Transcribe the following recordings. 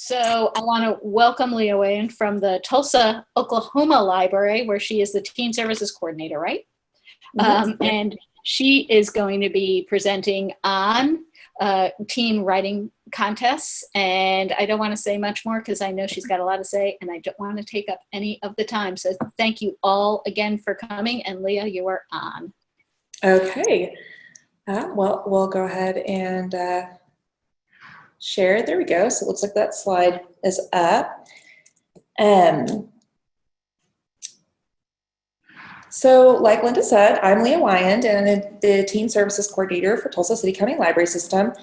So I want to welcome Leah Wayne from the Tulsa, Oklahoma Library, where she is the Teen Services Coordinator, right? And she is going to be presenting on teen writing contests. And I don't want to say much more because I know she's got a lot to say and I don't want to take up any of the time. So thank you all again for coming. And Leah, you are on. Okay. Well, we'll go ahead and share. There we go. So it looks like that slide is up. So like Linda said, I'm Leah Wyand and I'm the Teen Services Coordinator for Tulsa City County Library System.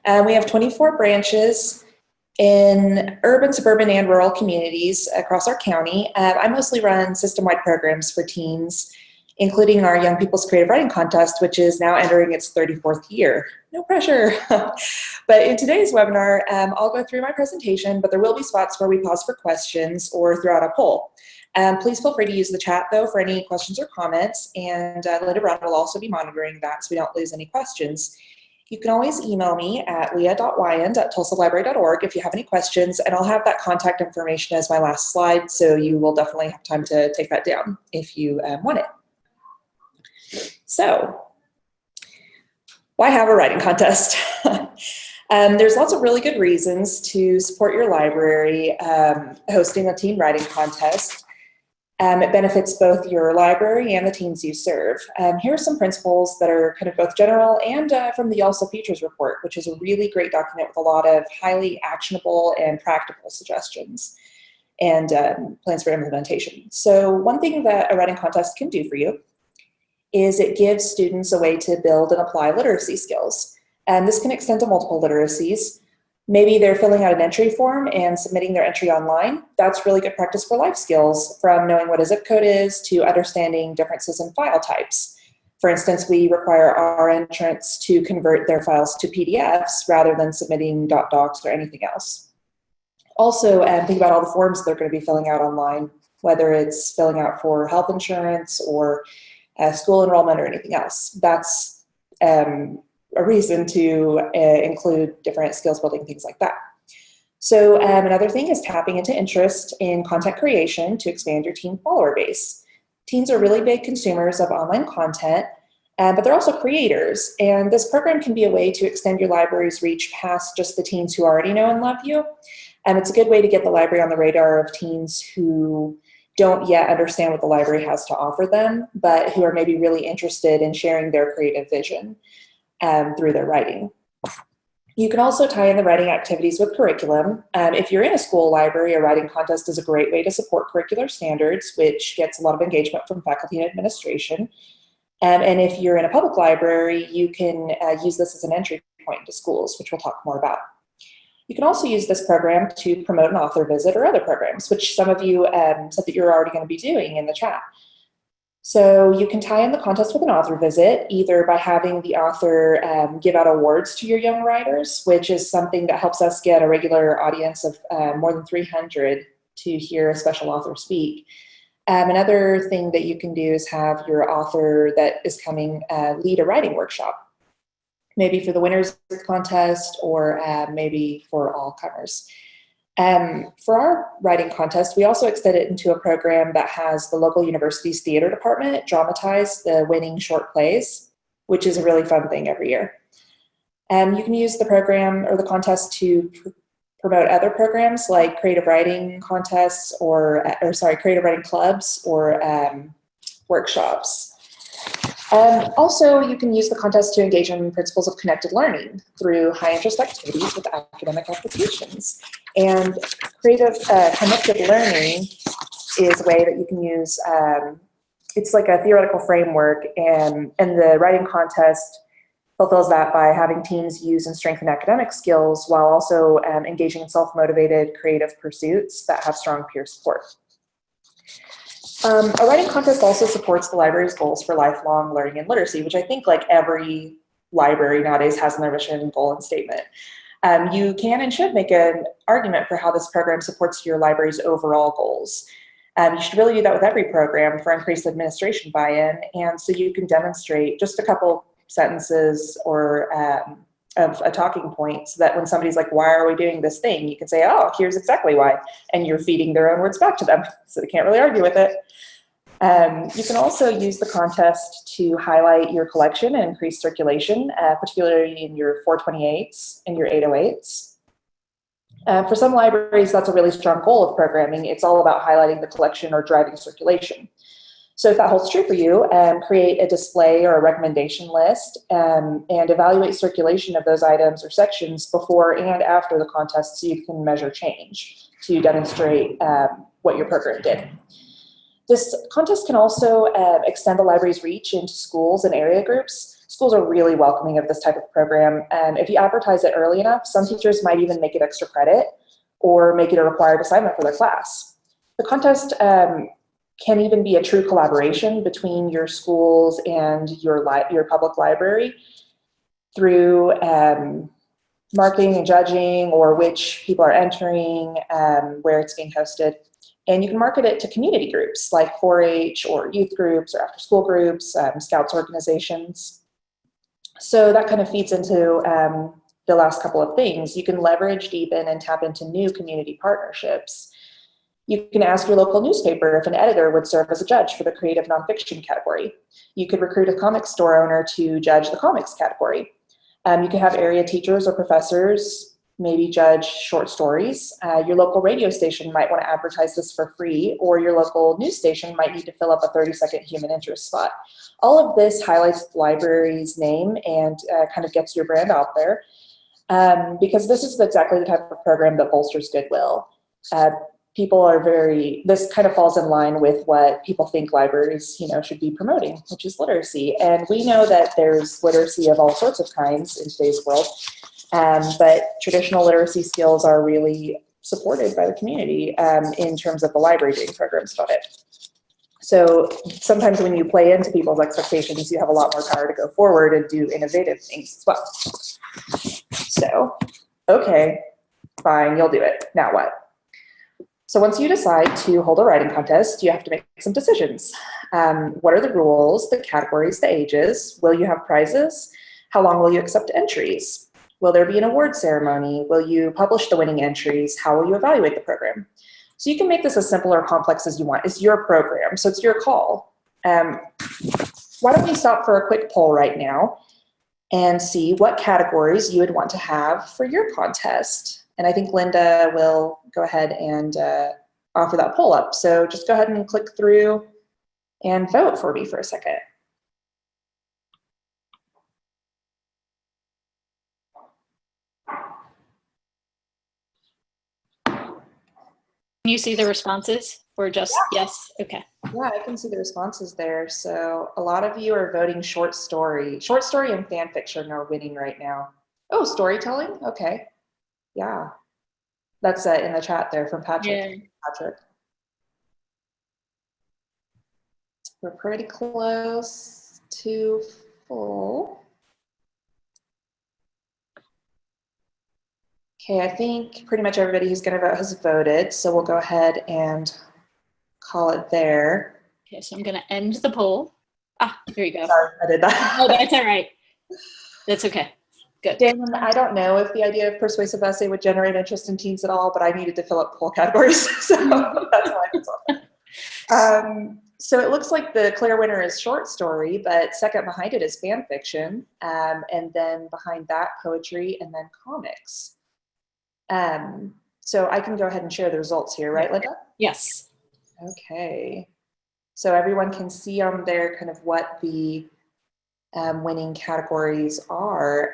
We have 24 branches in urban, suburban, and rural communities across our county. I mostly run system-wide programs for teens, including our Young People's Creative Writing Contest, which is now entering its 34th year. No pressure. But in today's webinar, I'll go through my presentation, but there will be spots where we pause for questions or throw out a poll. Please feel free to use the chat, though, for any questions or comments, and Linda Brown will also be monitoring that so we don't lose any questions. You can always email me at leah.wyand@tulsalibrary.org if you have any questions, and I'll have that contact information as my last slide, so you will definitely have time to take that down if you want it. So, why have a writing contest? There's lots of really good reasons to support your library hosting a teen writing contest. It benefits both your library and the teens you serve. Here are some principles that are kind of both general and from the YALSA Features Report, which is a really great document with a lot of highly actionable and practical suggestions and plans for implementation. So one thing that a writing contest can do for you is it gives students a way to build and apply literacy skills. And this can extend to multiple literacies. Maybe they're filling out an entry form and submitting their entry online. That's really good practice for life skills, from knowing what a zip code is to understanding differences in file types. For instance, we require our entrants to convert their files to PDFs rather than submitting .docs or anything else. Also, think about all the forms they're going to be filling out online, whether it's filling out for health insurance or school enrollment or anything else. That's a reason to include different skills building, things like that. So another thing is tapping into interest in content creation to expand your teen follower base. Teens are really big consumers of online content, but they're also creators. And this program can be a way to extend your library's reach past just the teens who already know and love you. It's a good way to get the library on the radar of teens who don't yet understand what the library has to offer them, but who are maybe really interested in sharing their creative vision through their writing. You can also tie in the writing activities with curriculum. If you're in a school library, a writing contest is a great way to support curricular standards, which gets a lot of engagement from faculty and administration. And if you're in a public library, you can use this as an entry point into schools, which we'll talk more about. You can also use this program to promote an author visit or other programs, which some of you said that you're already going to be doing in the chat. So you can tie in the contest with an author visit, either by having the author give out awards to your young writers, which is something that helps us get a regular audience of more than 300 to hear a special author speak. Another thing that you can do is have your author that is coming lead a writing workshop, maybe for the winners contest or maybe for all comers. For our writing contest, we also extend it into a program that has the local university's theater department dramatize the winning short plays, which is a really fun thing every year. You can use the program or the contest to promote other programs like creative writing contests or creative writing clubs or workshops. Also, you can use the contest to engage in principles of connected learning through high-interest activities with academic applications. And creative connected learning is a way that you can use, it's like a theoretical framework, and the writing contest fulfills that by having teens use and strengthen academic skills while also engaging in self-motivated creative pursuits that have strong peer support. A writing contest also supports the library's goals for lifelong learning and literacy, which I think like every library nowadays has in their mission, goal, and statement. You can and should make an argument for how this program supports your library's overall goals. You should really do that with every program for increased administration buy-in, and so you can demonstrate just a couple sentences or of a talking point, so that when somebody's like, why are we doing this thing? You can say, oh, here's exactly why. And you're feeding their own words back to them, so they can't really argue with it. You can also use the contest to highlight your collection and increase circulation, particularly in your 428s and your 808s. For some libraries, that's a really strong goal of programming. It's all about highlighting the collection or driving circulation. So if that holds true for you, create a display or a recommendation list and evaluate circulation of those items or sections before and after the contest, so you can measure change to demonstrate what your program did. This contest can also extend the library's reach into schools and area groups. Schools are really welcoming of this type of program. If you advertise it early enough, some teachers might even make it extra credit or make it a required assignment for their class. The contest can even be a true collaboration between your schools and your public library through marking and judging, or which people are entering, where it's being hosted. And you can market it to community groups like 4-H or youth groups or after-school groups, Scouts organizations. So that kind of feeds into the last couple of things. You can leverage, deepen, and tap into new community partnerships. You can ask your local newspaper if an editor would serve as a judge for the creative nonfiction category. You could recruit a comics store owner to judge the comics category. You can have area teachers or professors maybe judge short stories. Your local radio station might want to advertise this for free, or your local news station might need to fill up a 30-second human interest spot. All of this highlights the library's name and kind of gets your brand out there, because this is exactly the type of program that bolsters goodwill. People are this kind of falls in line with what people think libraries, should be promoting, which is literacy. And we know that there's literacy of all sorts of kinds in today's world, but traditional literacy skills are really supported by the community in terms of the library doing programs about it. So sometimes when you play into people's expectations, you have a lot more power to go forward and do innovative things as well. So, okay, fine, you'll do it. Now what? So once you decide to hold a writing contest, you have to make some decisions. What are the rules, the categories, the ages? Will you have prizes? How long will you accept entries? Will there be an award ceremony? Will you publish the winning entries? How will you evaluate the program? So you can make this as simple or complex as you want. It's your program, so it's your call. Why don't we stop for a quick poll right now and see what categories you would want to have for your contest. And I think Linda will go ahead and offer that poll up. So just go ahead and click through and vote for me for a second. Can you see the responses, or just yes? Okay. Yeah, I can see the responses there. So a lot of you are voting short story. Short story and fan fiction are winning right now. Oh, storytelling? Okay. Yeah. That's in the chat there from Patrick. Yeah. Patrick. We're pretty close to full. Okay, I think pretty much everybody who's going to vote has voted, so we'll go ahead and call it there. Okay, so I'm going to end the poll. There you go. Sorry, I did that. Oh, that's all right. That's okay. Good. Dan, I don't know if the idea of persuasive essay would generate interest in teens at all, but I needed to fill up poll categories, so that's why it's on there. So it looks like the clear winner is short story, but second behind it is fan fiction, and then behind that, poetry, and then comics. So I can go ahead and share the results here, right, Linda? Yes. Okay. So everyone can see on there kind of what the winning categories are.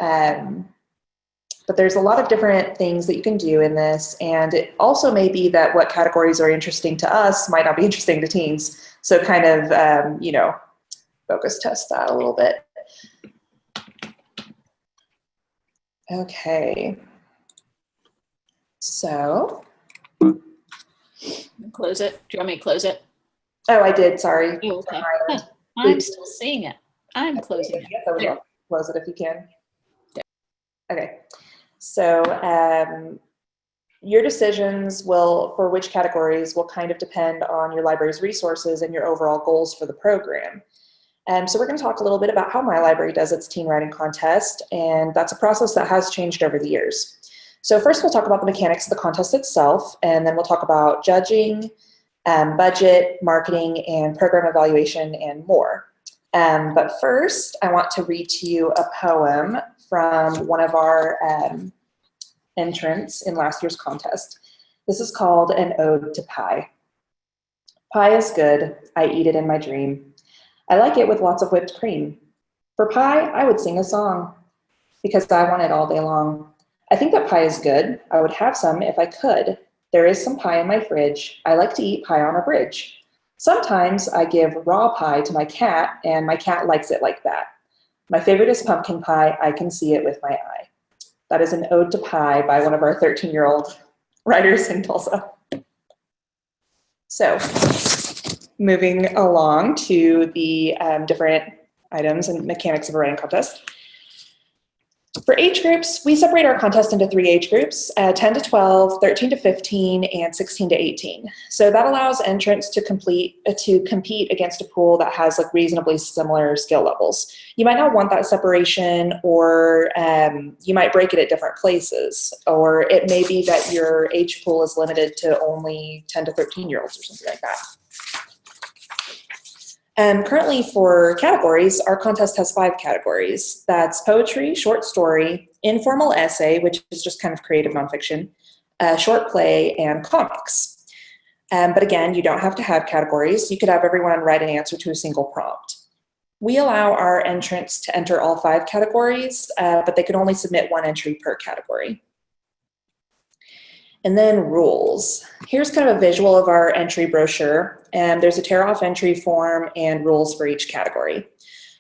But there's a lot of different things that you can do in this, and it also may be that what categories are interesting to us might not be interesting to teens. So kind of, focus test that a little bit. Okay. So. Close it. Do you want me to close it? Oh, I did, sorry. Oh, okay. Huh. I'm still seeing it. I'm closing it. There. Close it if you can. There. Okay. So your decisions for which categories will kind of depend on your library's resources and your overall goals for the program. So we're going to talk a little bit about how my library does its teen writing contest, and that's a process that has changed over the years. So first we'll talk about the mechanics of the contest itself, and then we'll talk about judging, budget, marketing, and program evaluation, and more. But first, I want to read to you a poem from one of our entrants in last year's contest. This is called An Ode to Pie. Pie is good, I eat it in my dream. I like it with lots of whipped cream. For pie, I would sing a song, because I want it all day long. I think that pie is good, I would have some if I could. There is some pie in my fridge, I like to eat pie on a bridge. Sometimes I give raw pie to my cat, and my cat likes it like that. My favorite is pumpkin pie, I can see it with my eye. That is an ode to pie by one of our 13-year-old writers in Tulsa. So, moving along to the different items and mechanics of a writing contest. For age groups, we separate our contest into 3 age groups, 10 to 12, 13 to 15, and 16 to 18. So that allows entrants to compete against a pool that has like reasonably similar skill levels. You might not want that separation, or you might break it at different places, or it may be that your age pool is limited to only 10 to 13-year-olds or something like that. Currently for categories, our contest has 5 categories. That's poetry, short story, informal essay, which is just kind of creative nonfiction, short play, and comics. But again, you don't have to have categories. You could have everyone write an answer to a single prompt. We allow our entrants to enter all 5 categories, but they can only submit 1 entry per category. And then rules. Here's kind of a visual of our entry brochure, and there's a tear-off entry form and rules for each category.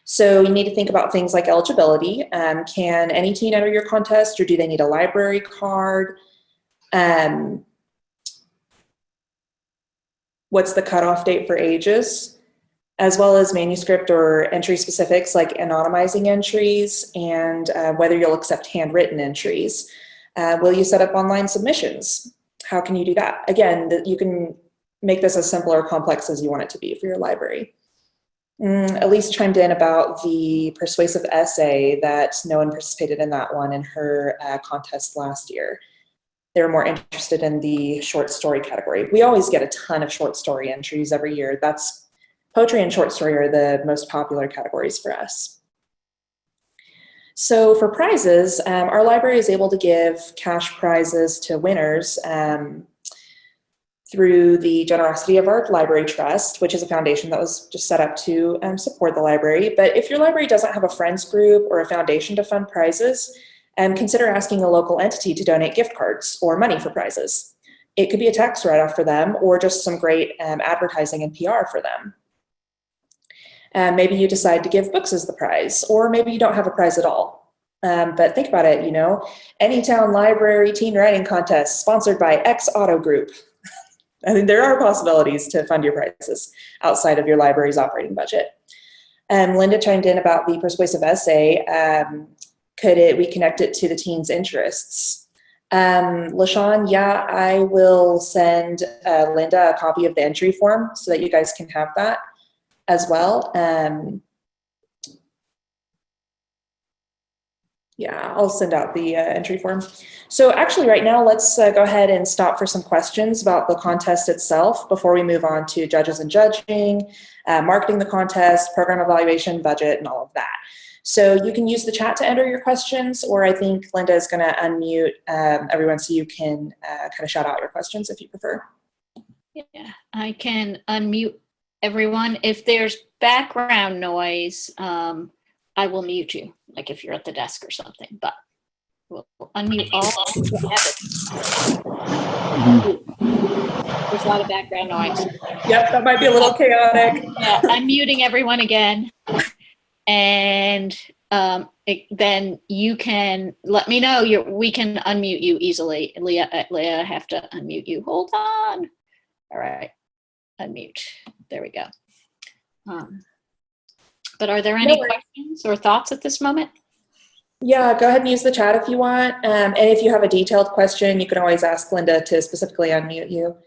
So you need to think about things like eligibility. Can any teen enter your contest, or do they need a library card? What's the cutoff date for ages? As well as manuscript or entry specifics like anonymizing entries, and whether you'll accept handwritten entries. Will you set up online submissions? How can you do that? Again, you can make this as simple or complex as you want it to be for your library. Elise chimed in about the persuasive essay, that no one participated in that one in her contest last year. They were more interested in the short story category. We always get a ton of short story entries every year. That's poetry and short story are the most popular categories for us. So for prizes, our library is able to give cash prizes to winners through the generosity of our library trust, which is a foundation that was just set up to support the library. But if your library doesn't have a friends group or a foundation to fund prizes, consider asking a local entity to donate gift cards or money for prizes. It could be a tax write-off for them, or just some great advertising and PR for them. Maybe you decide to give books as the prize, or maybe you don't have a prize at all. But think about it, Anytown Library Teen Writing Contest sponsored by X Auto Group. I mean, there are possibilities to fund your prizes outside of your library's operating budget. Linda chimed in about the persuasive essay. Could we connect it to the teens' interests? LaShawn, yeah, I will send Linda a copy of the entry form so that you guys can have that as well. Yeah, I'll send out the entry form. So actually right now, let's go ahead and stop for some questions about the contest itself before we move on to judges and judging, marketing the contest, program evaluation, budget, and all of that. So you can use the chat to enter your questions, or I think Linda is gonna unmute everyone so you can kind of shout out your questions if you prefer. Yeah, I can unmute everyone. If there's background noise, I will mute you, like if you're at the desk or something, but we'll unmute all. There's a lot of background noise. Yep, that might be a little chaotic. Yeah, I'm muting everyone again. And then you can let me know. We can unmute you easily. Leah, I have to unmute you. Hold on. All right, unmute. There we go. But are there any questions or thoughts at this moment? Yeah, go ahead and use the chat if you want. And if you have a detailed question, you can always ask Linda to specifically unmute you.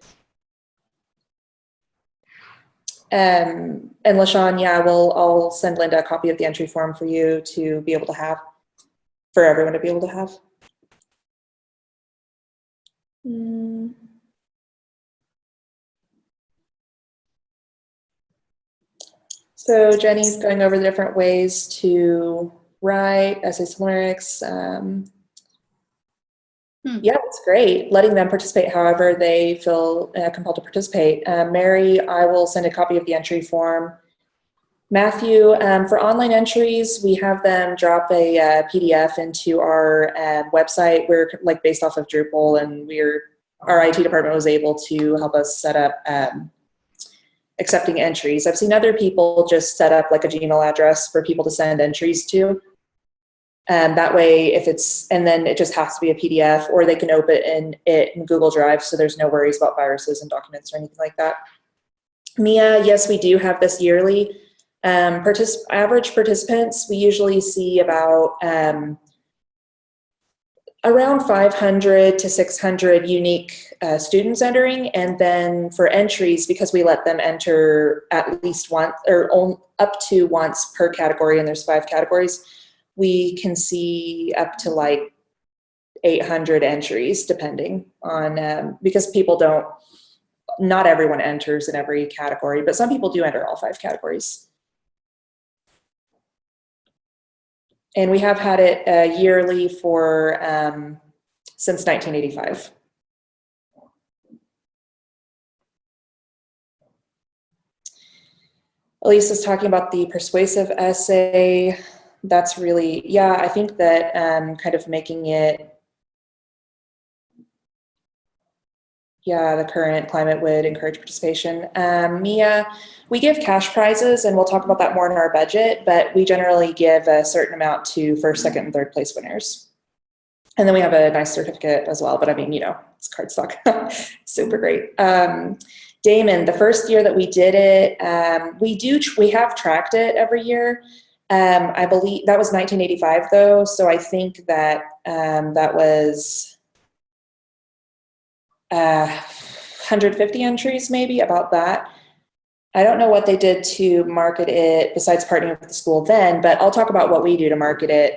And LaShawn, yeah, I'll send Linda a copy of the entry form for you to be able to have, for everyone to be able to have. So Jenny's going over the different ways to write essays, lyrics. Yeah, it's great. Letting them participate however they feel compelled to participate. Mary, I will send a copy of the entry form. Matthew, for online entries, we have them drop a PDF into our website. We're like based off of Drupal, and our IT department was able to help us set up accepting entries. I've seen other people just set up like a Gmail address for people to send entries to. That way, and then it just has to be a PDF, or they can open it in Google Drive, so there's no worries about viruses and documents or anything like that. Mia, yes, we do have this yearly. Average participants, we usually see about around 500 to 600 unique students entering, and then for entries, because we let them enter at least once or up to once per category, and there's 5 categories, we can see up to like 800 entries depending on, because not everyone enters in every category, but some people do enter all 5 categories. And we have had it yearly for since 1985. Elise is talking about the persuasive essay. That's really, yeah, I think that kind of making it, yeah, the current climate would encourage participation. Mia, we give cash prizes, and we'll talk about that more in our budget, but we generally give a certain amount to first, second, and third place winners. And then we have a nice certificate as well, but I mean, it's cardstock. Super great. Damon, the first year that we did it, we have tracked it every year. I believe that was 1985 though, so I think that that was 150 entries, maybe, about that. I don't know what they did to market it besides partnering with the school then, but I'll talk about what we do to market it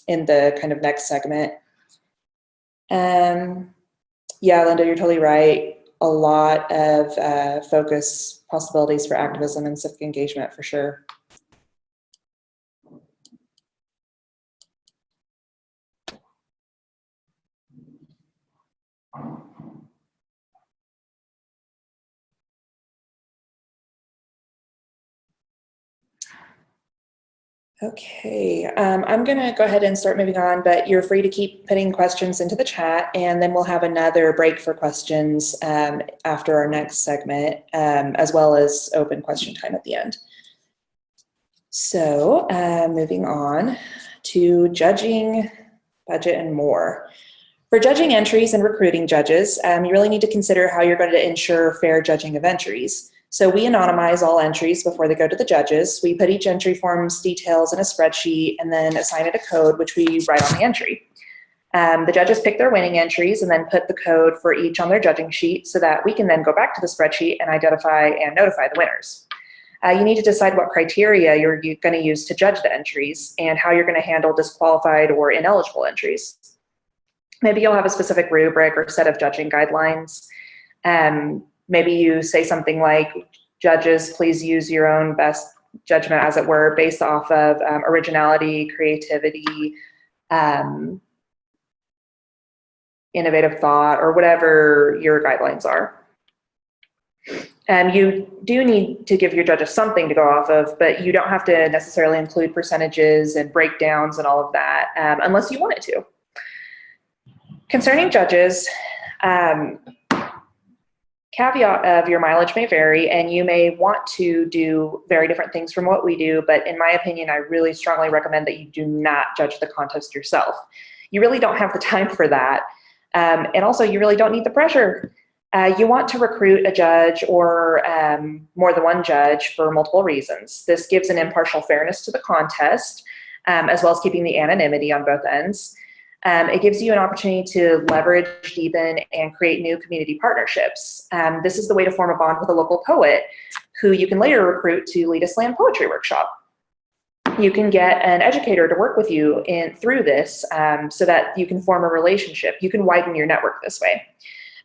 in the kind of next segment. Yeah, Linda, you're totally right. A lot of focus possibilities for activism and civic engagement for sure. Okay, I'm gonna go ahead and start moving on, but you're free to keep putting questions into the chat, and then we'll have another break for questions after our next segment, as well as open question time at the end. So moving on to judging, budget, and more. For judging entries and recruiting judges, you really need to consider how you're going to ensure fair judging of entries. So we anonymize all entries before they go to the judges. We put each entry form's details in a spreadsheet and then assign it a code, which we write on the entry. The judges pick their winning entries and then put the code for each on their judging sheet so that we can then go back to the spreadsheet and identify and notify the winners. You need to decide what criteria you're going to use to judge the entries and how you're going to handle disqualified or ineligible entries. Maybe you'll have a specific rubric or set of judging guidelines. Maybe you say something like, judges, please use your own best judgment, as it were, based off of originality, creativity, innovative thought, or whatever your guidelines are. You do need to give your judges something to go off of, but you don't have to necessarily include percentages and breakdowns and all of that unless you want it to. Concerning judges, caveat of your mileage may vary, and you may want to do very different things from what we do, but in my opinion, I really strongly recommend that you do not judge the contest yourself. You really don't have the time for that, and also you really don't need the pressure. You want to recruit a judge or more than one judge for multiple reasons. This gives an impartial fairness to the contest, as well as keeping the anonymity on both ends. It gives you an opportunity to leverage, deepen, and create new community partnerships. This is the way to form a bond with a local poet who you can later recruit to lead a slam poetry workshop. You can get an educator to work with you through this so that you can form a relationship. You can widen your network this way.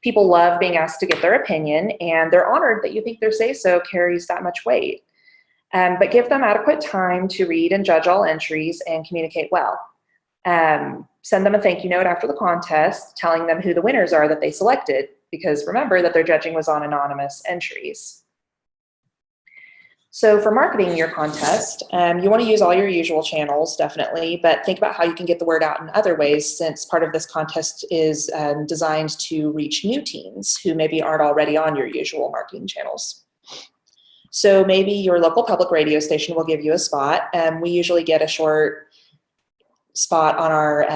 People love being asked to give their opinion, and they're honored that you think their say-so carries that much weight. But give them adequate time to read and judge all entries and communicate well. Send them a thank you note after the contest, telling them who the winners are that they selected, because remember that their judging was on anonymous entries. So for marketing your contest, you want to use all your usual channels, definitely, but think about how you can get the word out in other ways, since part of this contest is designed to reach new teens who maybe aren't already on your usual marketing channels. So maybe your local public radio station will give you a spot. We usually get a short spot on our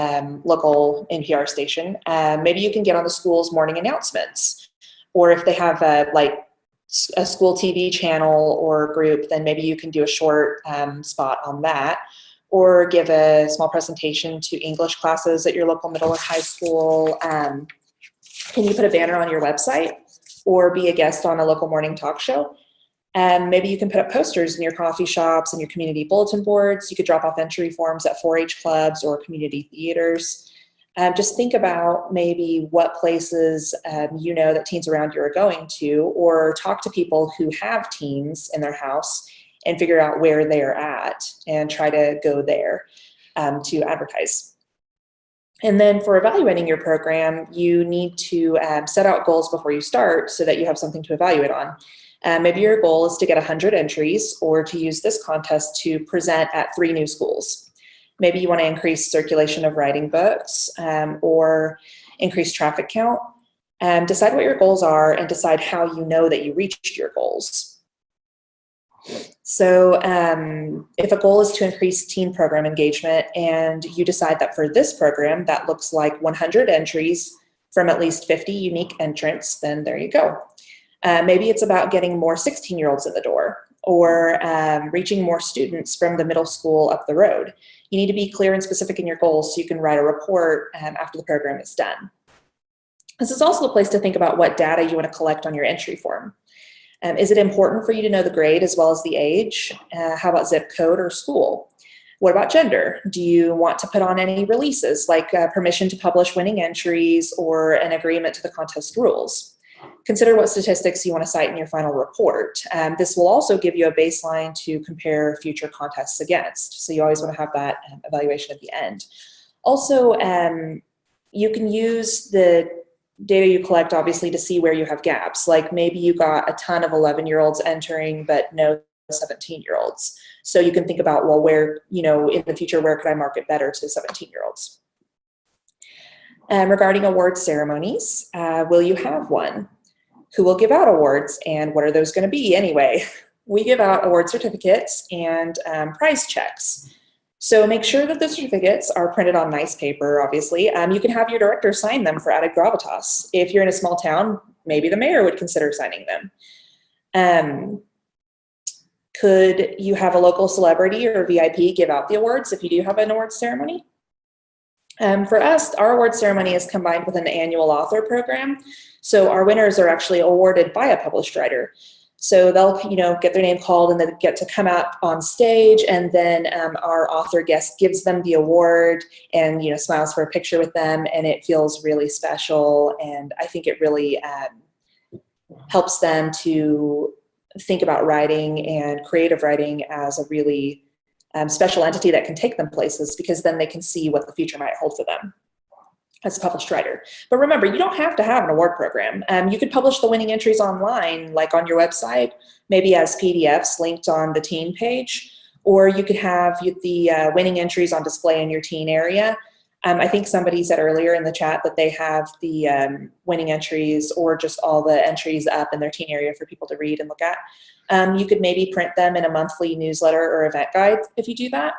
local NPR station. Maybe you can get on the school's morning announcements, or if they have a school TV channel or group, then maybe you can do a short spot on that, or give a small presentation to English classes at your local middle or high school. Can you put a banner on your website or be a guest on a local morning talk show? Maybe you can put up posters in your coffee shops and your community bulletin boards. You could drop off entry forms at 4-H clubs or community theaters. Just think about maybe what places you know that teens around you are going to, or talk to people who have teens in their house and figure out where they're at and try to go there to advertise. And then for evaluating your program, you need to set out goals before you start so that you have something to evaluate on. Maybe your goal is to get 100 entries, or to use this contest to present at 3 new schools. Maybe you want to increase circulation of writing books or increase traffic count. Decide what your goals are and decide how you know that you reached your goals. So if a goal is to increase teen program engagement and you decide that for this program that looks like 100 entries from at least 50 unique entrants, then there you go. Maybe it's about getting more 16-year-olds in the door, or reaching more students from the middle school up the road. You need to be clear and specific in your goals so you can write a report after the program is done. This is also a place to think about what data you want to collect on your entry form. Is it important for you to know the grade as well as the age? How about zip code or school? What about gender? Do you want to put on any releases, like permission to publish winning entries or an agreement to the contest rules? Consider what statistics you want to cite in your final report. This will also give you a baseline to compare future contests against. So you always want to have that evaluation at the end. Also, you can use the data you collect, obviously, to see where you have gaps. Like maybe you got a ton of 11-year-olds entering, but no 17-year-olds. So you can think about, well, where, in the future, where could I market better to 17-year-olds? Regarding award ceremonies, will you have one? Who will give out awards, and what are those going to be anyway? We give out award certificates and prize checks. So make sure that the certificates are printed on nice paper, obviously. You can have your director sign them for added gravitas. If you're in a small town, maybe the mayor would consider signing them. Could you have a local celebrity or VIP give out the awards if you do have an awards ceremony? For us, our award ceremony is combined with an annual author program. So our winners are actually awarded by a published writer. So they'll, get their name called and they get to come out on stage, and then our author guest gives them the award and, smiles for a picture with them, and it feels really special. And I think it really helps them to think about writing and creative writing as a really special entity that can take them places, because then they can see what the future might hold for them as a published writer. But remember, you don't have to have an award program. You could publish the winning entries online, like on your website, maybe as PDFs linked on the teen page, or you could have the winning entries on display in your teen area. I think somebody said earlier in the chat that they have the winning entries or just all the entries up in their teen area for people to read and look at. You could maybe print them in a monthly newsletter or event guide if you do that.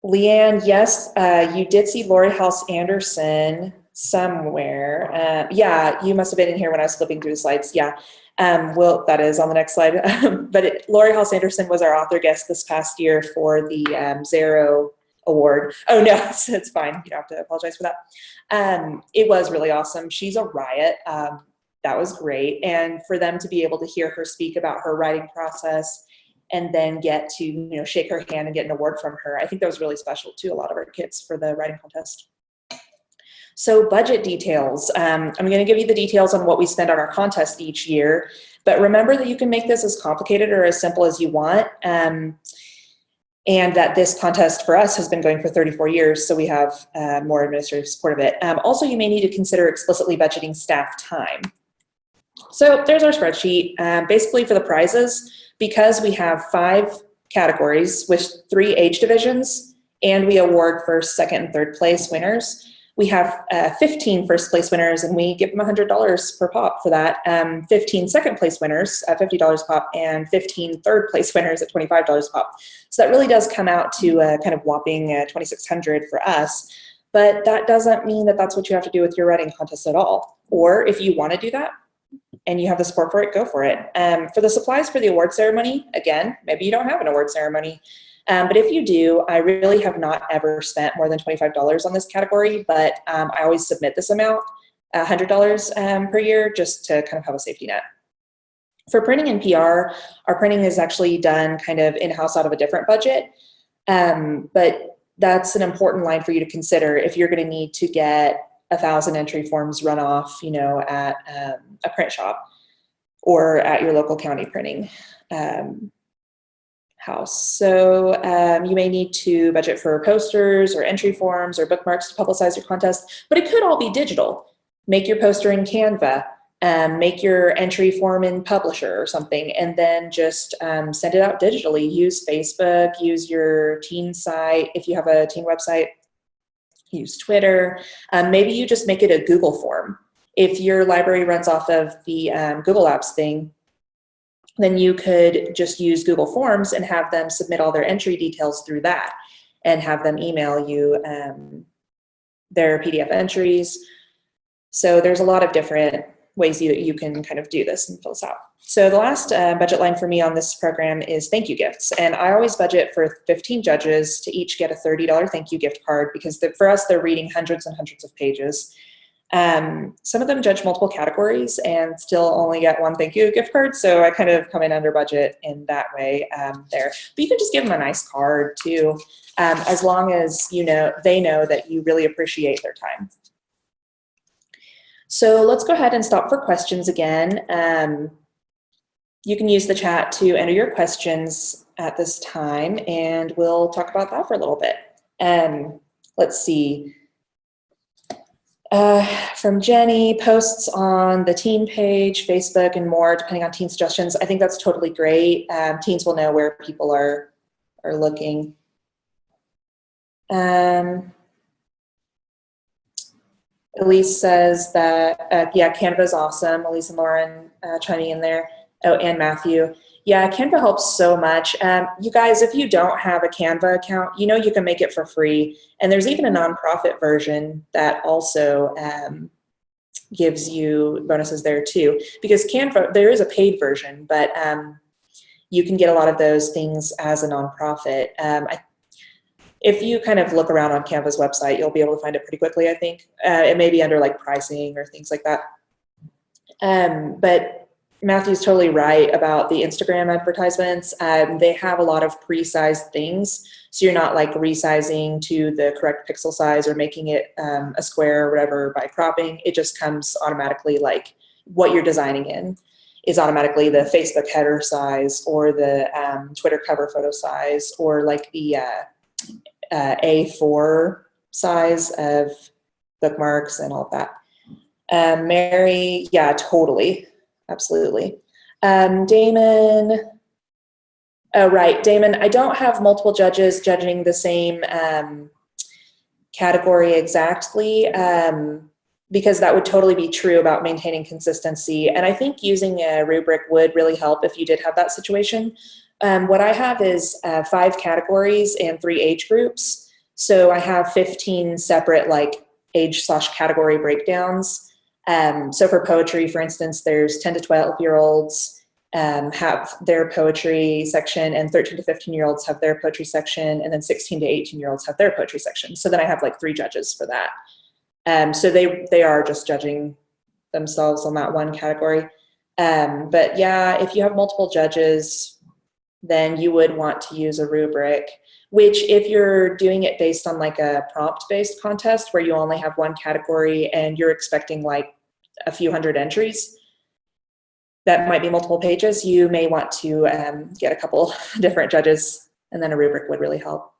Leanne, yes, you did see Lori House Anderson somewhere. Yeah, you must have been in here when I was flipping through the slides. Yeah, well, that is on the next slide. But Lori House Anderson was our author guest this past year for the Zero Award. Oh no, it's fine. You don't have to apologize for that. It was really awesome. She's a riot. that was great. And for them to be able to hear her speak about her writing process and then get to, you know, shake her hand and get an award from her, I think that was really special to a lot of our kids for the writing contest. So budget details. I'm going to give you the details on what we spend on our contest each year, but remember that you can make this as complicated or as simple as you want. And that this contest for us has been going for 34 years, so we have more administrative support of it. Also, you may need to consider explicitly budgeting staff time. So there's our spreadsheet. Basically for the prizes, because we have 5 categories with 3 age divisions, and we award first, second, and third place winners, we have 15 first place winners, and we give them $100 per pop for that. 15 second place winners at $50 a pop, and 15 third place winners at $25 a pop. So that really does come out to kind of whopping $2,600 for us. But that doesn't mean that that's what you have to do with your writing contest at all. Or if you want to do that and you have the support for it, go for it. For the supplies for the award ceremony, again, maybe you don't have an award ceremony. But if you do, I really have not ever spent more than $25 on this category, but I always submit this amount, $100 per year, just to kind of have a safety net. For printing and PR, our printing is actually done kind of in-house out of a different budget, but that's an important line for you to consider if you're going to need to get 1,000 entry forms run off, you know, at a print shop or at your local county printing house. So you may need to budget for posters or entry forms or bookmarks to publicize your contest, but it could all be digital. Make your poster in Canva, make your entry form in Publisher or something, and then just send it out digitally. Use Facebook, use your teen site. If you have a teen website, use Twitter. Maybe you just make it a Google form. If your library runs off of the Google Apps thing, then you could just use Google Forms and have them submit all their entry details through that and have them email you their PDF entries. So there's a lot of different ways you can kind of do this and fill this out. So the last budget line for me on this program is thank you gifts. And I always budget for 15 judges to each get a $30 thank you gift card, because for us, they're reading hundreds and hundreds of pages. Some of them judge multiple categories and still only get one thank you gift card, so I kind of come in under budget in that way there. But you can just give them a nice card too, as long as they know that you really appreciate their time. So let's go ahead and stop for questions again. You can use the chat to enter your questions at this time, and we'll talk about that for a little bit. Let's see. From Jenny, posts on the teen page, Facebook, and more, depending on teen suggestions. I think that's totally great. Teens will know where people are looking. Elise says that, yeah, Canva is awesome. Elise and Lauren chiming in there. Oh, and Matthew. Yeah, Canva helps so much. You guys, if you don't have a Canva account, you can make it for free. And there's even a nonprofit version that also gives you bonuses there too. Because Canva, there is a paid version, but you can get a lot of those things as a nonprofit. If you kind of look around on Canva's website, you'll be able to find it pretty quickly, I think. It may be under like pricing or things like that. But Matthew's totally right about the Instagram advertisements. They have a lot of pre-sized things, so you're not like resizing to the correct pixel size or making it a square or whatever by cropping. It just comes automatically, like what you're designing in is automatically the Facebook header size or the Twitter cover photo size or like the A4 size of bookmarks and all of that. Mary, yeah, totally. Absolutely. Damon, oh, right. Damon, I don't have multiple judges judging the same category exactly, because that would totally be true about maintaining consistency. And I think using a rubric would really help if you did have that situation. What I have is 5 categories and 3 age groups. So I have 15 separate like age/category breakdowns. So for poetry, for instance, there's 10 to 12-year-olds have their poetry section, and 13 to 15-year-olds have their poetry section, and then 16 to 18-year-olds have their poetry section. So then I have like 3 judges for that. So they are just judging themselves on that one category. But yeah, if you have multiple judges, then you would want to use a rubric, which if you're doing it based on like a prompt-based contest where you only have one category and you're expecting like a few hundred entries, that might be multiple pages, you may want to get a couple different judges, and then a rubric would really help.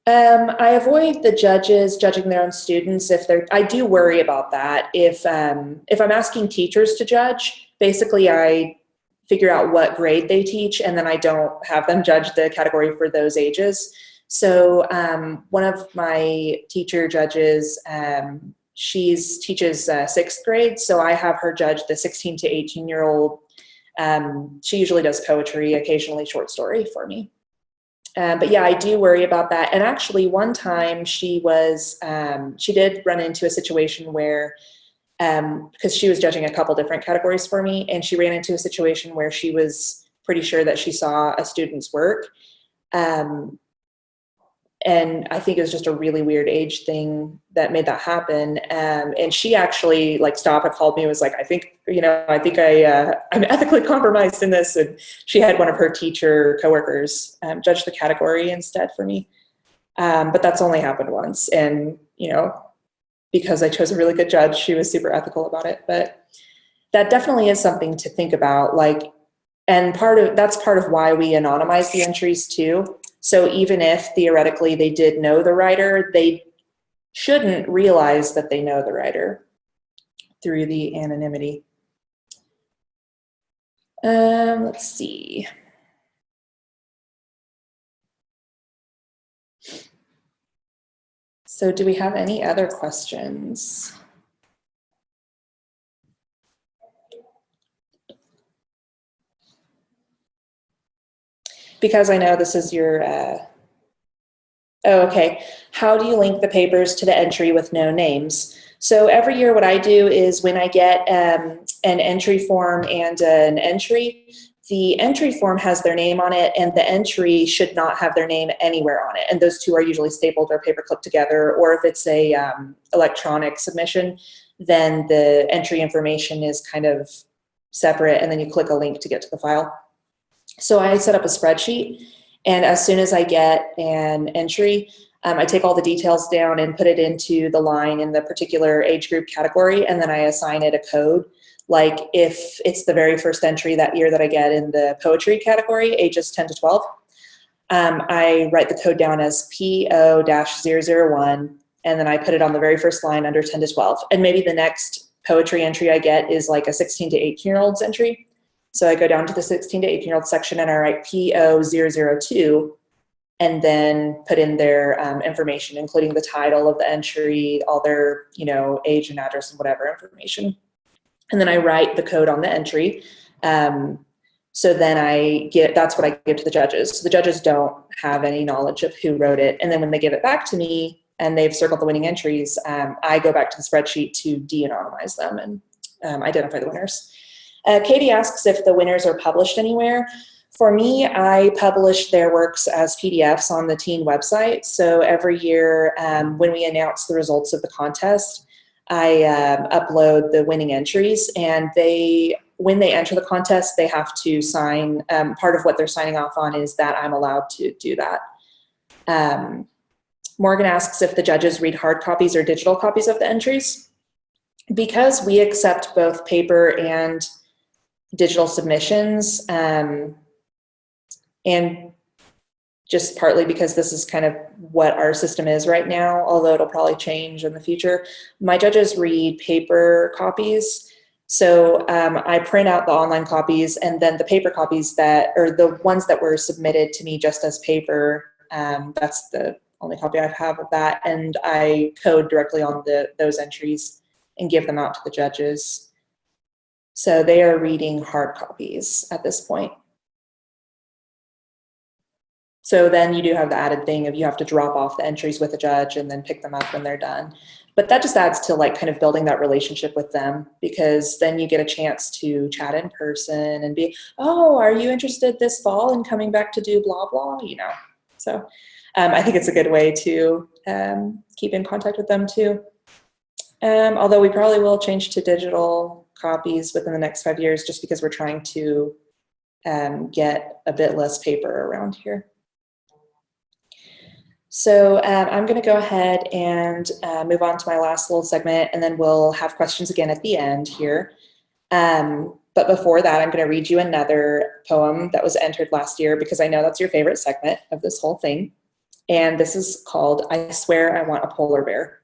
I avoid the judges judging their own students if they're, I do worry about that. If I'm asking teachers to judge, basically I figure out what grade they teach, and then I don't have them judge the category for those ages. So one of my teacher judges, she teaches 6th grade, so I have her judge the 16 to 18-year-old. She usually does poetry, occasionally short story for me. But yeah, I do worry about that. And actually one time she did run into a situation where, because she was judging a couple different categories for me, and she ran into a situation where she was pretty sure that she saw a student's work. And I think it was just a really weird age thing that made that happen. And she actually like stopped and called me and was like, I think I'm ethically compromised in this. And she had one of her teacher coworkers judge the category instead for me. But that's only happened once. And, because I chose a really good judge, she was super ethical about it. But that definitely is something to think about. And that's part of why we anonymize the entries too. So even if theoretically they did know the writer, they shouldn't realize that they know the writer through the anonymity. Let's see. So do we have any other questions? Because I know this is your, oh, okay. How do you link the papers to the entry with no names? So every year what I do is when I get an entry form and an entry, the entry form has their name on it and the entry should not have their name anywhere on it. And those two are usually stapled or paper clipped together, or if it's a electronic submission, then the entry information is kind of separate and then you click a link to get to the file. So I set up a spreadsheet, and as soon as I get an entry, I take all the details down and put it into the line in the particular age group category, and then I assign it a code. Like if it's the very first entry that year that I get in the poetry category, ages 10 to 12, I write the code down as PO-001, and then I put it on the very first line under 10 to 12. And maybe the next poetry entry I get is like a 16 to 18-year-old's entry. So I go down to the 16 to 18-year-old section and I write PO-002 and then put in their information, including the title of the entry, all their age and address and whatever information. And then I write the code on the entry. So then that's what I give to the judges. So the judges don't have any knowledge of who wrote it. And then when they give it back to me and they've circled the winning entries, I go back to the spreadsheet to de-anonymize them and identify the winners. Katie asks if the winners are published anywhere. For me, I publish their works as PDFs on the teen website. So every year when we announce the results of the contest, I upload the winning entries, and when they enter the contest, they have to sign, part of what they're signing off on is that I'm allowed to do that. Morgan asks if the judges read hard copies or digital copies of the entries. Because we accept both paper and digital submissions, and just partly because this is kind of what our system is right now, although it'll probably change in the future, my judges read paper copies. So I print out the online copies, and then the paper copies the ones that were submitted to me just as paper, that's the only copy I have of that, and I code directly on those entries and give them out to the judges. So they are reading hard copies at this point. So then you do have the added thing of you have to drop off the entries with a judge and then pick them up when they're done. But that just adds to kind of building that relationship with them, because then you get a chance to chat in person and be, oh, are you interested this fall in coming back to do blah, blah, So I think it's a good way to keep in contact with them too. although we probably will change to digital copies within the next 5 years just because we're trying to get a bit less paper around here. So I'm going to go ahead and move on to my last little segment, and then we'll have questions again at the end here. But before that, I'm going to read you another poem that was entered last year because I know that's your favorite segment of this whole thing. And this is called, I Swear I Want a Polar Bear.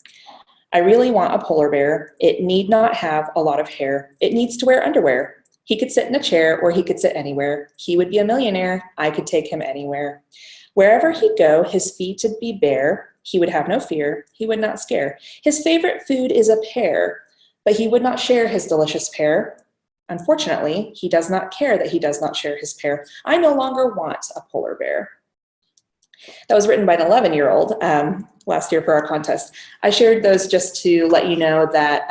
I really want a polar bear. It need not have a lot of hair. It needs to wear underwear. He could sit in a chair or he could sit anywhere. He would be a millionaire. I could take him anywhere. Wherever he'd go, his feet would be bare. He would have no fear. He would not scare. His favorite food is a pear, but he would not share his delicious pear. Unfortunately, he does not care that he does not share his pear. I no longer want a polar bear. That was written by an 11-year-old last year for our contest. I shared those just to let you know that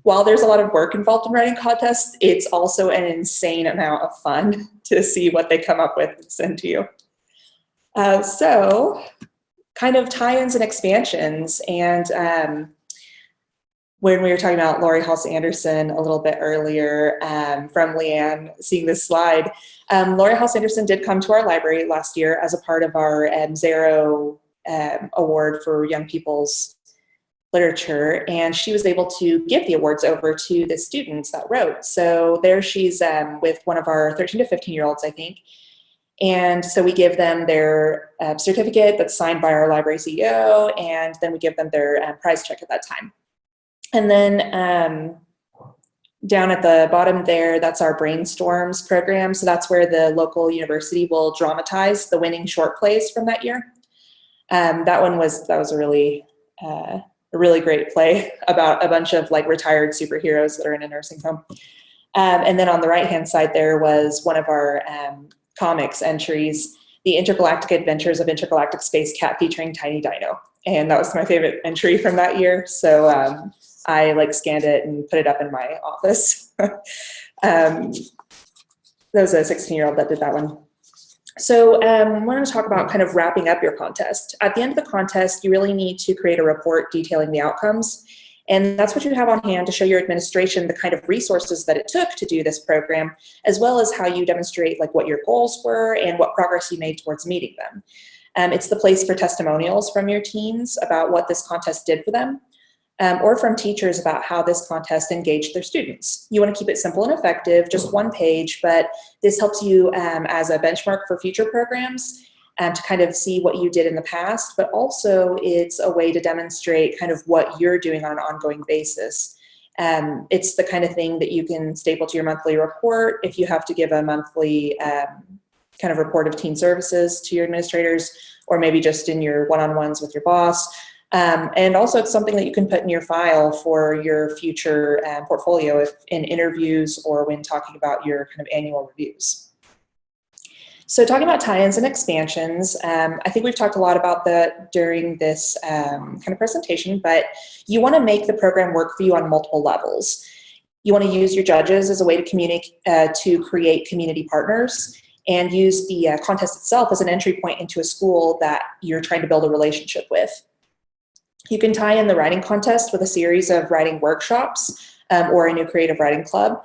while there's a lot of work involved in writing contests, it's also an insane amount of fun to see what they come up with and send to you. So kind of tie-ins and expansions, and when we were talking about Lori Halse-Anderson a little bit earlier from Leanne, seeing this slide, Lori Halse-Anderson did come to our library last year as a part of our Zero Award for Young People's Literature, and she was able to give the awards over to the students that wrote. So there she's with one of our 13 to 15-year-olds, I think. And so we give them their certificate that's signed by our library CEO, and then we give them their prize check at that time. And then down at the bottom there, that's our Brainstorms program. So that's where the local university will dramatize the winning short plays from that year. That was a really great play about a bunch of like retired superheroes that are in a nursing home. And then on the right-hand side there was one of our comics entries, The Intergalactic Adventures of Intergalactic Space Cat featuring Tiny Dino. And that was my favorite entry from that year. So I like scanned it and put it up in my office. There was a 16-year-old that did that one. So we're going to talk about kind of wrapping up your contest. At the end of the contest, you really need to create a report detailing the outcomes. And that's what you have on hand to show your administration the kind of resources that it took to do this program, as well as how you demonstrate like what your goals were and what progress you made towards meeting them. It's the place for testimonials from your teens about what this contest did for them, or from teachers about how this contest engaged their students. You want to keep it simple and effective, just one page, but this helps you as a benchmark for future programs to kind of see what you did in the past, but also it's a way to demonstrate kind of what you're doing on an ongoing basis. It's the kind of thing that you can staple to your monthly report if you have to give a monthly kind of report of teen services to your administrators, or maybe just in your one-on-ones with your boss. And also it's something that you can put in your file for your future portfolio if in interviews or when talking about your kind of annual reviews. So talking about tie-ins and expansions, I think we've talked a lot about that during this kind of presentation, but you want to make the program work for you on multiple levels. You want to use your judges as a way to communicate, to create community partners, and use the contest itself as an entry point into a school that you're trying to build a relationship with. You can tie in the writing contest with a series of writing workshops or a new creative writing club.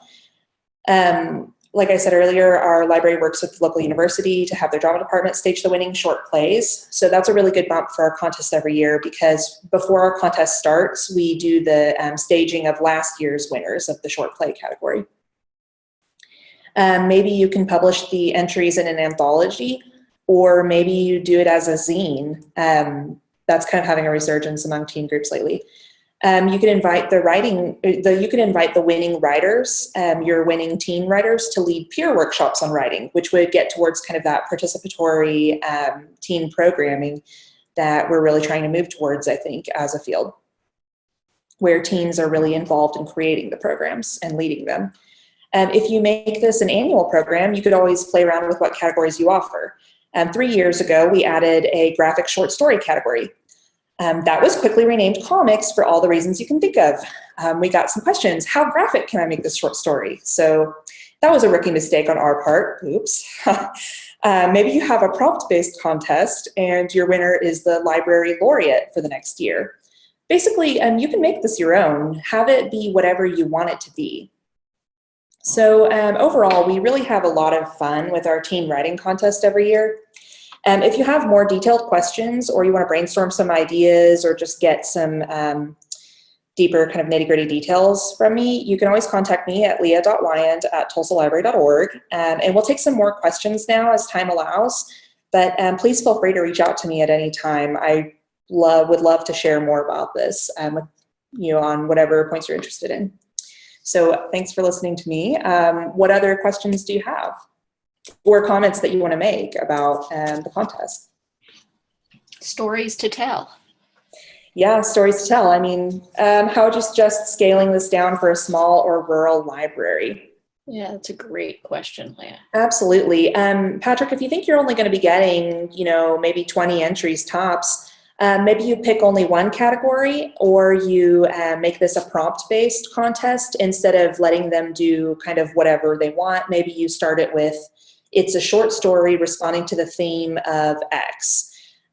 Like I said earlier, our library works with the local university to have their drama department stage the winning short plays. So that's a really good bump for our contest every year, because before our contest starts, we do the staging of last year's winners of the short play category. Maybe you can publish the entries in an anthology, or maybe you do it as a zine. That's kind of having a resurgence among teen groups lately. You can invite the winning writers, your winning teen writers, to lead peer workshops on writing, which would get towards kind of that participatory teen programming that we're really trying to move towards, I think, as a field, where teens are really involved in creating the programs and leading them. If you make this an annual program, you could always play around with what categories you offer. 3 years ago, we added a graphic short story category. That was quickly renamed comics for all the reasons you can think of. We got some questions. How graphic can I make this short story? So that was a rookie mistake on our part. Oops. Maybe you have a prompt-based contest and your winner is the library laureate for the next year. basically, you can make this your own. Have it be whatever you want it to be. So overall, we really have a lot of fun with our teen writing contest every year. If you have more detailed questions or you want to brainstorm some ideas or just get some deeper kind of nitty-gritty details from me, you can always contact me at leah.wyand@tulsalibrary.org. And we'll take some more questions now as time allows, but please feel free to reach out to me at any time. I would love to share more about this with you on whatever points you're interested in. So thanks for listening to me. What other questions do you have or comments that you want to make about the contest? Stories to tell. Yeah, stories to tell. I mean, how just scaling this down for a small or rural library? Yeah, that's a great question, Leah. Absolutely. Patrick, if you think you're only going to be getting, maybe 20 entries tops, maybe you pick only one category, or you make this a prompt-based contest instead of letting them do kind of whatever they want. Maybe you start it with, it's a short story responding to the theme of X.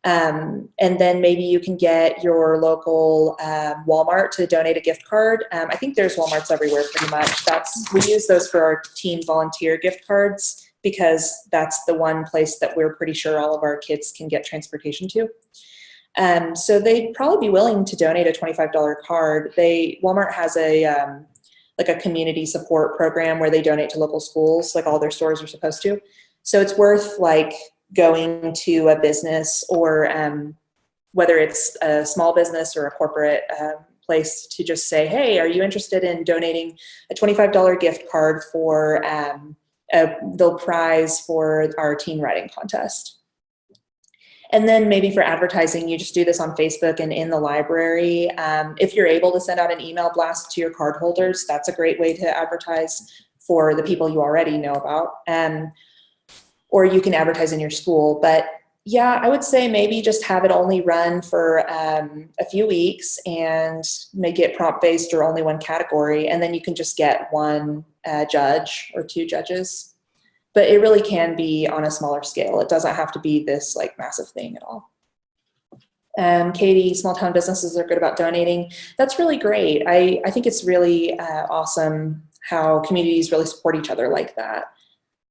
And then maybe you can get your local Walmart to donate a gift card. I think there's Walmarts everywhere pretty much. We use those for our teen volunteer gift cards because that's the one place that we're pretty sure all of our kids can get transportation to. So they'd probably be willing to donate a $25 card. Walmart has a community support program where they donate to local schools, like all their stores are supposed to. So it's worth going to a business or whether it's a small business or a corporate place to just say, hey, are you interested in donating a $25 gift card for the prize for our teen writing contest? And then maybe for advertising, you just do this on Facebook and in the library. If you're able to send out an email blast to your card holders, that's a great way to advertise for the people you already know about. Or you can advertise in your school. But yeah, I would say maybe just have it only run for a few weeks and make it prompt-based or only one category. And then you can just get one judge or two judges. But it really can be on a smaller scale. It doesn't have to be this massive thing at all. Katie, small town businesses are good about donating. That's really great. I think it's really awesome how communities really support each other like that.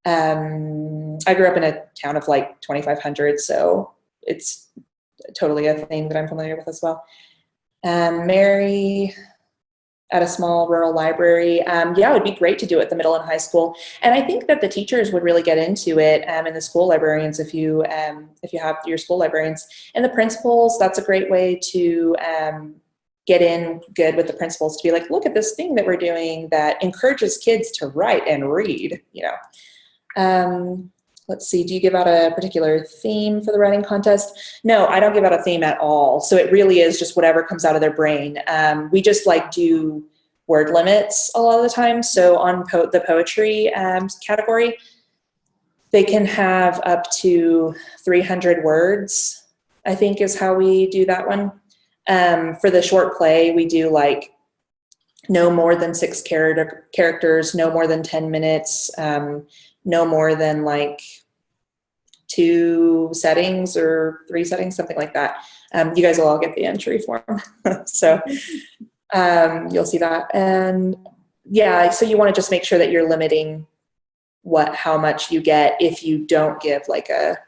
I grew up in a town of 2,500, so it's totally a thing that I'm familiar with as well. Mary, at a small rural library. Yeah, it would be great to do it at the middle and high school. And I think that the teachers would really get into it, and the school librarians, if you have your school librarians. And the principals, that's a great way to get in good with the principals to be like, look at this thing that we're doing that encourages kids to write and read, Let's see, do you give out a particular theme for the writing contest? No, I don't give out a theme at all. So it really is just whatever comes out of their brain. We just do word limits a lot of the time. So on the poetry category, they can have up to 300 words, I think is how we do that one. For the short play, we do no more than 6 characters, no more than 10 minutes, no more than 2 settings or 3 settings, something like that. You guys will all get the entry form. So you'll see that. And yeah, so you want to just make sure that you're limiting how much you get if you don't give a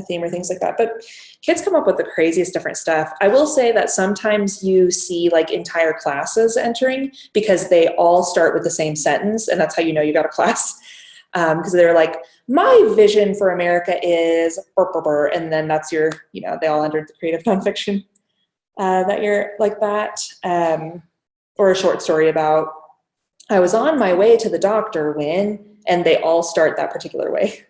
theme or things like that. But kids come up with the craziest different stuff. I will say that sometimes you see entire classes entering because they all start with the same sentence, and that's how you know you got a class. Because they're my vision for America is, and then that's your, they all entered the creative nonfiction that year like that. Or a short story about, I was on my way to the doctor when, and they all start that particular way.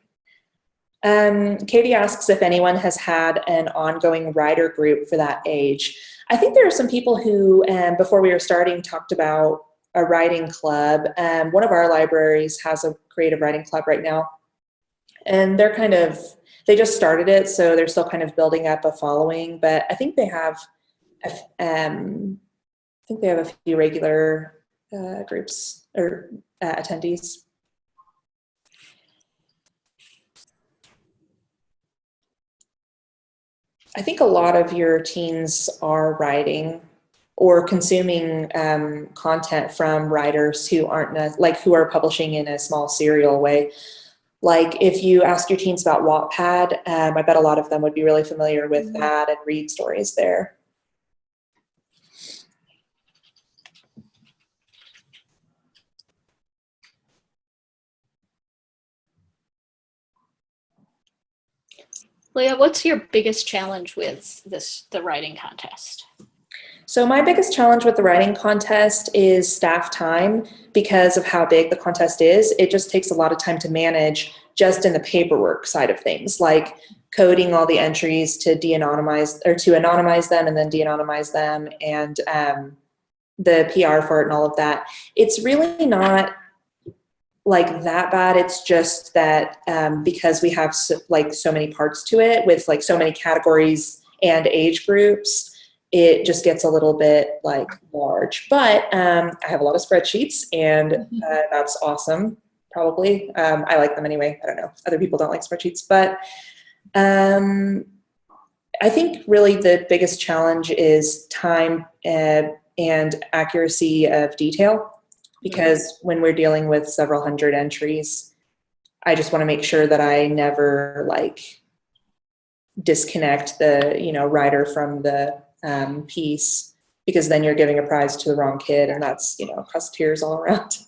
Katie asks if anyone has had an ongoing writer group for that age. I think there are some people who, before we were starting, talked about a writing club. One of our libraries has a creative writing club right now, and they just started it, so they're still kind of building up a following. But I think they have, a few regular groups or attendees. I think a lot of your teens are writing or consuming content from writers who aren't who are publishing in a small serial way. Like if you ask your teens about Wattpad, I bet a lot of them would be really familiar with that and read stories there. Leah, what's your biggest challenge with the writing contest? So my biggest challenge with the writing contest is staff time. Because of how big the contest is, it just takes a lot of time to manage just in the paperwork side of things, like coding all the entries to de-anonymize or to anonymize them and then de-anonymize them, and the PR for it and all of that. It's really not like that bad. It's just that because we have so many parts to it with like so many categories and age groups, it just gets a little bit like large. But I have a lot of spreadsheets, and that's awesome. Probably I like them anyway. I don't know, other people don't like spreadsheets, but I think really the biggest challenge is time and accuracy of detail. Because when we're dealing with several hundred entries, I just want to make sure that I never like disconnect the, writer from the piece, because then you're giving a prize to the wrong kid, and that's, cause tears all around.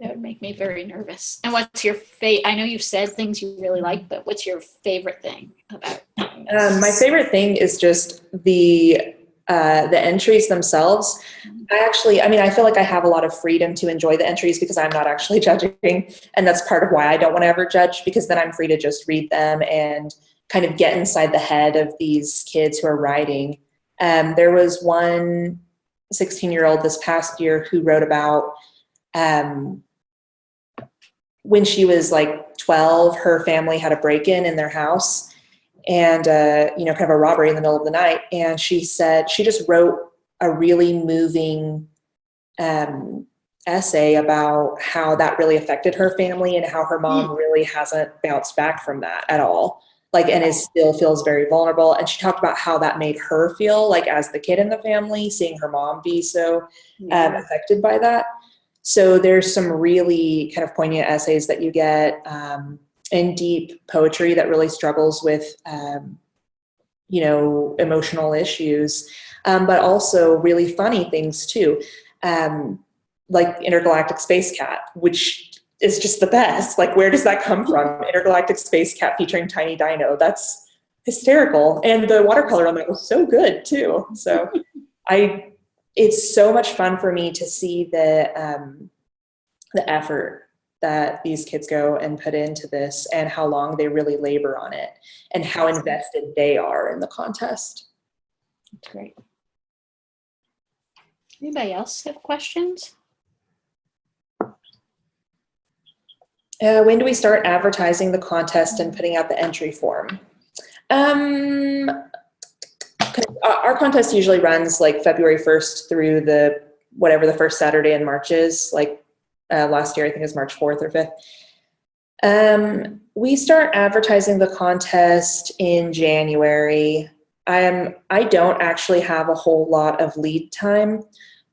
That would make me very nervous. And what's your I know you've said things you really like, but what's your favorite thing about this? My favorite thing is just the entries themselves. I feel like I have a lot of freedom to enjoy the entries because I'm not actually judging. And that's part of why I don't want to ever judge, because then I'm free to just read them and kind of get inside the head of these kids who are writing. There was one 16-year-old this past year who wrote about when she was like 12, her family had a break-in in their house, and kind of a robbery in the middle of the night. And she said she just wrote a really moving essay about how that really affected her family and how her mom really hasn't bounced back from that at all. And still feels very vulnerable. And she talked about how that made her feel, like as the kid in the family, seeing her mom be so affected by that. So there's some really kind of poignant essays that you get, and deep poetry that really struggles with, emotional issues, but also really funny things too, like Intergalactic Space Cat, which is just the best. Like, where does that come from? Intergalactic Space Cat featuring Tiny Dino. That's hysterical. And the watercolor on that was so good too. So it's so much fun for me to see the effort that these kids go and put into this, and how long they really labor on it, and how invested they are in the contest. That's great. Anybody else have questions? When do we start advertising the contest and putting out the entry form? Our contest usually runs like February 1st through whatever the first Saturday in March is. Like last year, I think it was March 4th or 5th. We start advertising the contest in January. I don't actually have a whole lot of lead time.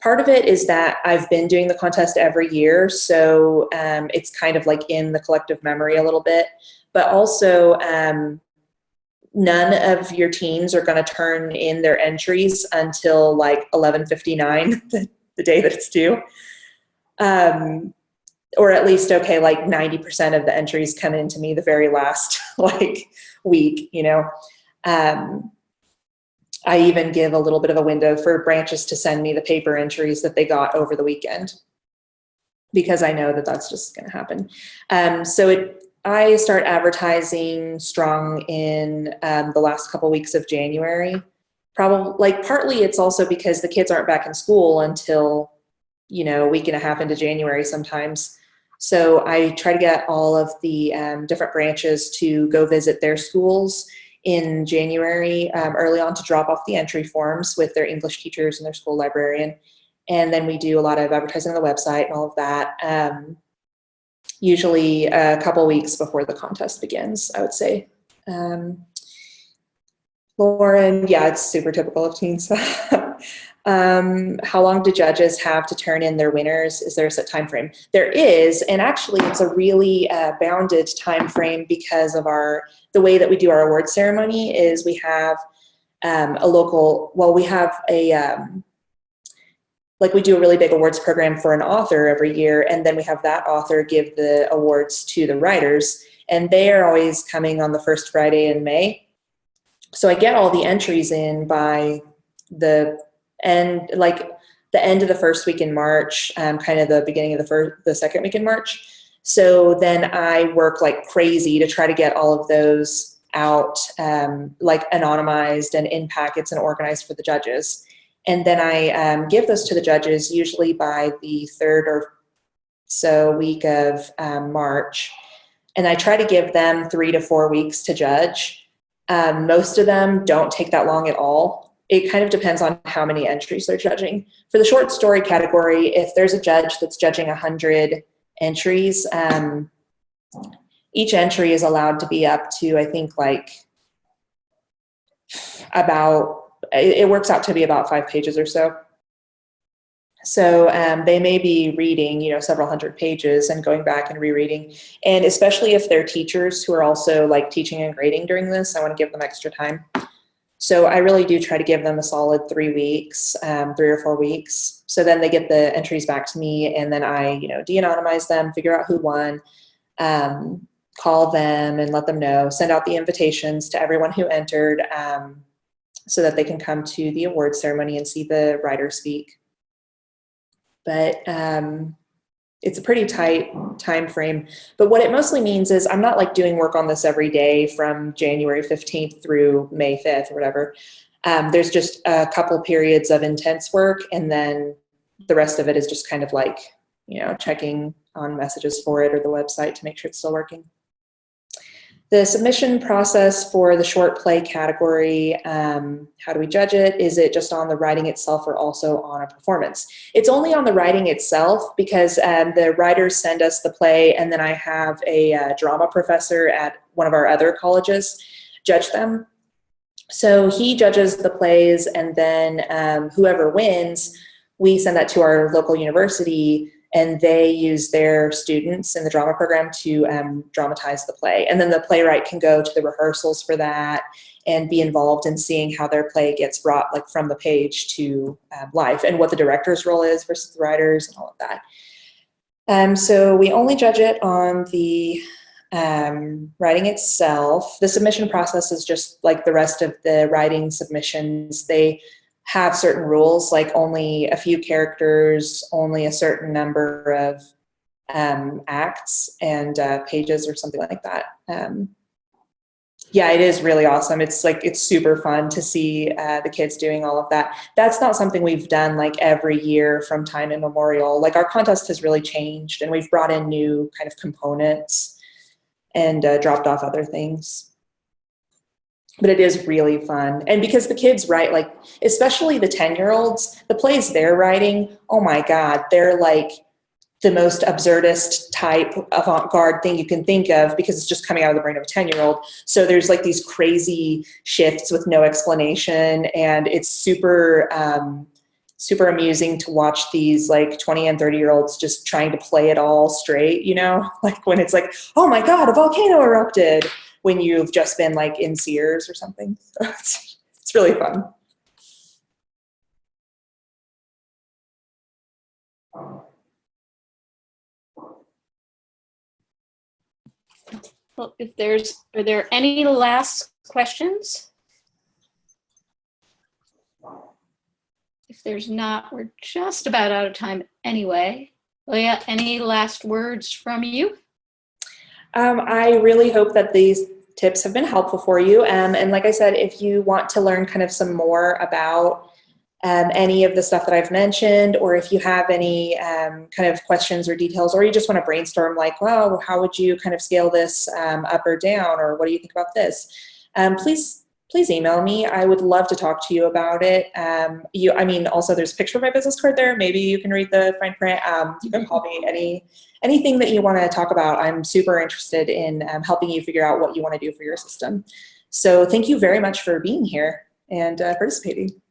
Part of it is that I've been doing the contest every year, so it's kind of like in the collective memory a little bit. But also, none of your teens are going to turn in their entries until like 11:59, the day that it's due. Or at least, like 90% of the entries come into me the very last week, I even give a little bit of a window for branches to send me the paper entries that they got over the weekend, because I know that that's just going to happen. I start advertising strong in the last couple weeks of January. Probably, partly it's also because the kids aren't back in school until, a week and a half into January sometimes. So I try to get all of the different branches to go visit their schools in January early on to drop off the entry forms with their English teachers and their school librarian. And then we do a lot of advertising on the website and all of that, usually a couple weeks before the contest begins, I would say. Lauren, yeah, it's super typical of teens. How long do judges have to turn in their winners? Is there a set time frame? There is, and actually it's a really bounded time frame because of the way that we do our award ceremony is we have we do a really big awards program for an author every year, and then we have that author give the awards to the writers, and they are always coming on the first Friday in May. So I get all the entries in by the end of the first week in March, kind of the beginning of the second week in March. So then I work like crazy to try to get all of those out, anonymized and in packets and organized for the judges. And then I give those to the judges usually by the third or so week of March. And I try to give them 3 to 4 weeks to judge. Most of them don't take that long at all. It kind of depends on how many entries they're judging. For the short story category, if there's a judge that's judging 100 entries, each entry is allowed to be up to, I think, it works out to be about 5 pages or so. So they may be reading, several hundred pages and going back and rereading. And especially if they're teachers who are also teaching and grading during this, I want to give them extra time. So I really do try to give them a solid 3 weeks, 3 or 4 weeks. So then they get the entries back to me, and then I, de-anonymize them, figure out who won, call them and let them know, send out the invitations to everyone who entered, so that they can come to the award ceremony and see the writer speak. But it's a pretty tight time frame. But what it mostly means is I'm not doing work on this every day from January 15th through May 5th or whatever. There's just a couple periods of intense work, and then the rest of it is just kind of checking on messages for it or the website to make sure it's still working. The submission process for the short play category, how do we judge it? Is it just on the writing itself or also on a performance? It's only on the writing itself because the writers send us the play, and then I have a drama professor at one of our other colleges judge them. So he judges the plays, and then whoever wins, we send that to our local university, and they use their students in the drama program to dramatize the play. And then the playwright can go to the rehearsals for that and be involved in seeing how their play gets brought from the page to life, and what the director's role is versus the writers and all of that. So we only judge it on the writing itself. The submission process is just like the rest of the writing submissions. They have certain rules, like only a few characters, only a certain number of acts and pages or something like that. Yeah, it is really awesome. It's super fun to see the kids doing all of that. That's not something we've done every year from time immemorial. Our contest has really changed, and we've brought in new kind of components and dropped off other things. But it is really fun. And because the kids write, especially the 10-year-olds, the plays they're writing, oh my God, they're the most absurdist type avant-garde thing you can think of, because it's just coming out of the brain of a 10-year-old. So there's these crazy shifts with no explanation, and it's super, super amusing to watch these 20 and 30-year-olds just trying to play it all straight, when it's oh my God, a volcano erupted, when you've just been in Sears or something. So it's really fun. Well, are there any last questions? If there's not, we're just about out of time anyway. Leah, any last words from you? I really hope that these tips have been helpful for you. And like I said, if you want to learn kind of some more about any of the stuff that I've mentioned, or if you have any kind of questions or details, or you just want to brainstorm well, how would you kind of scale this up or down, or what do you think about this? Please email me. I would love to talk to you about it. Also there's a picture of my business card there. Maybe you can read the fine print. You can call me anything that you want to talk about. I'm super interested in helping you figure out what you want to do for your system. So thank you very much for being here and participating.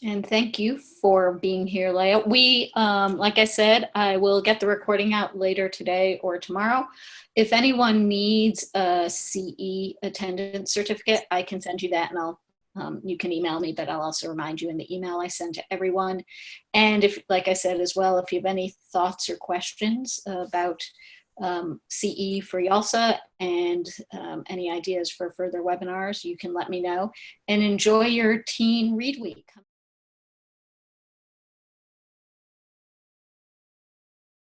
And thank you for being here, Leah. We, like I said, I will get the recording out later today or tomorrow. If anyone needs a CE attendance certificate, I can send you that, and you can email me, but I'll also remind you in the email I send to everyone. And if, like I said as well, if you have any thoughts or questions about CE for YALSA and any ideas for further webinars, you can let me know. And enjoy your Teen Read Week.